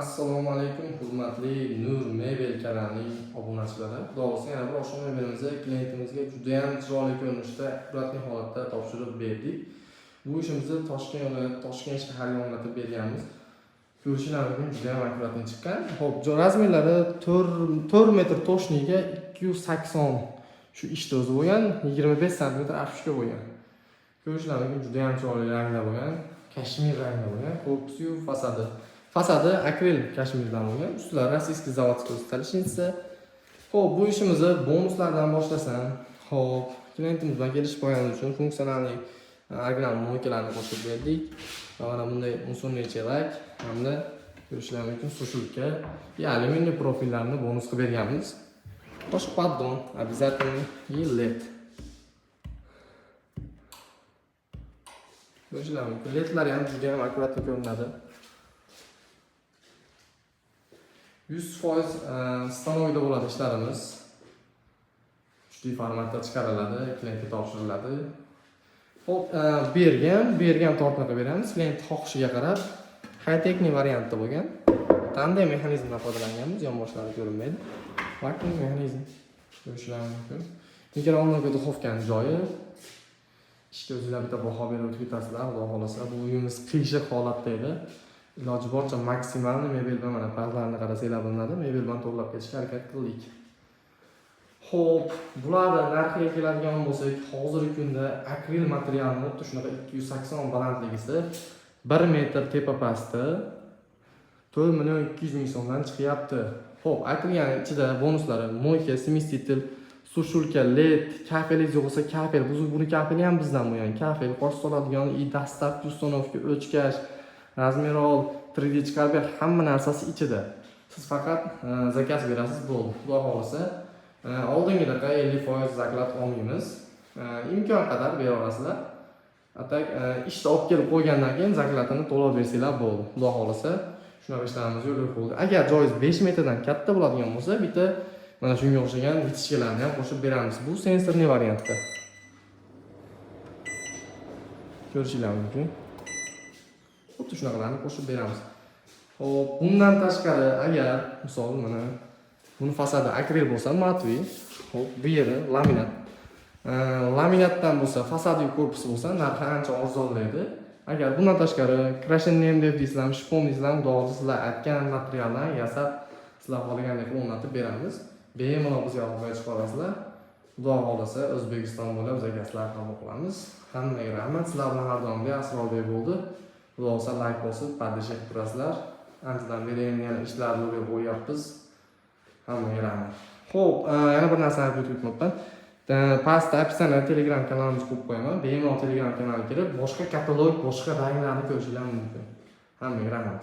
Assalomu alaykum, hurmatli Nur Mebel kanalining obunachilari. Xudo yana bir oshxona mebelimizni klientimizga juda ham chiroyli ko'rinishda, qudratli holatda topshirib berdik. Bu ishimizni Toshkent viloyati Toshkent shahriga yo'naltirib berganmiz. Ko'rishingiz mumkin, juda ham akkuratli chiqqan. Xo'p, razmerlari 4 metr toshniga 280 shu ishda o'zi bo'lgan, 25 sm afishka bo'lgan. Ko'rishingiz mumkin, juda ham chiroyli rangda bo'lgan, kashmir rangda bo'lgan. Korpusi, fasadi akril kashmirdan bo'lgan. Ustlari rossiyskiy zavodskiy stalishinsa. Xo'p, bu ishimizni bonuslardan boshlasam. Xo'p, klientimiz bilan kelishib qo'yganimiz uchun funksionalni original moykalarni qo'shib berdik. Mana bunday musunli chelak hamda ko'rishingiz mumkin sushilka va alyuminiy profillarni bonus qilib berganmiz. Boshqa paddon, обязательно и LED. Ko'rishingiz mumkin, ledlari ham juda ham akkuratli ko'rinadi. 100% stanoyda bo'ladi ishlarimiz. Uchli formatda chiqariladi, klientga topshiriladi. Xo'p, bergan tortni qilib beramiz. Klient xohishiga qarab high-technic variantda bo'lgan. Tandem mexanizmdan foydalanganmiz, yonboshlari ko'rinmaydi. Vakuum mexanizm ko'rishingiz mumkin. Mikrofonga duxovkaning joyi. Ishga o'zingizlar bitta baho berib o'tib ketasizlar, xudo xolasa. Bu uyimiz qiyshiq holatda edi. Iloji boricha maksimalni mebel bilan mana pazlarni qarasanglar bo'linadi. Mebel bilan to'g'rilab ketishga harakat qildik. Xo'p, bularning narxiga keladigan bo'lsak, hozirgi kunda akril materialni xuddi shunaqa 280 balandligisi 1 metr tepa pasti 4.200.000 so'mdan chiqyapti. Xo'p, aytilgan ichida bonuslari moyka, smestitel, sushulka, LED, kafelingiz yo'q bo'lsa kafel, buni kafeli ham bizdan bo'lgan. Kafel, qosh soladigan, dastlabki uстановка, o'chkash, razmerol, 3D chiqarib hamma narsasi ichida. Siz faqat zakaz berasiz, bo'ldi. Xudo xolasa, oldingidaqa 50% zaklad olmaymiz. Imkon qadar bera olasizlar. Atak ishda olib kelib qo'ygandan keyin zakladini to'lab bersanglar bo'ldi. Xudo xolasa, shunaqa ishlarimiz yo'lga qo'yildi. Agar joyingiz 5 metrdan katta bo'ladigan bo'lsa, bitta mana shunga o'xshagan vitishkalarni ham qo'shib beramiz. Bu sensorli variantda. Ko'rishingiz mumkin. Xuddi shunaqalarni qo'shib beramiz. Xo'p, bundan tashqari agar misol mana buni fasadi akril bo'lsa, matviy, xo'p, bu yeri laminat. Laminatdan bo'lsa, fasadi korpusi bo'lsa, narxi ancha arzonlaydi. Agar bundan tashqari krashennem deb deysizlarmi, shipon deysizlarmi, to'g'ri sizlar aytgan materialdan yasab, sizlar xohlagandek qilib o'rnatib beramiz. Bemalol bizga olib chiqarasizlar. Xudo xolasa, O'zbekiston bo'ylab zakazlar qabul qilamiz. Hammaga rahmat. Sizlar bilan har doimgidek Asrorbek bo'ldi. Xudo xolasa like bosib, padishib turasizlar. Anchadan beri yana ishlarni yo'lga qo'yyapmiz. Hammaga rahmat. Xo'p, yana bir narsani aytib o'tmoqman. Pastda opsiyatsiyaga Telegram kanalimizni qo'yib qo'yaman. Bemalol Telegram kanaliga kirib, boshqa katalog, boshqa ranglarni ko'rishingiz mumkin. Hammaga rahmat.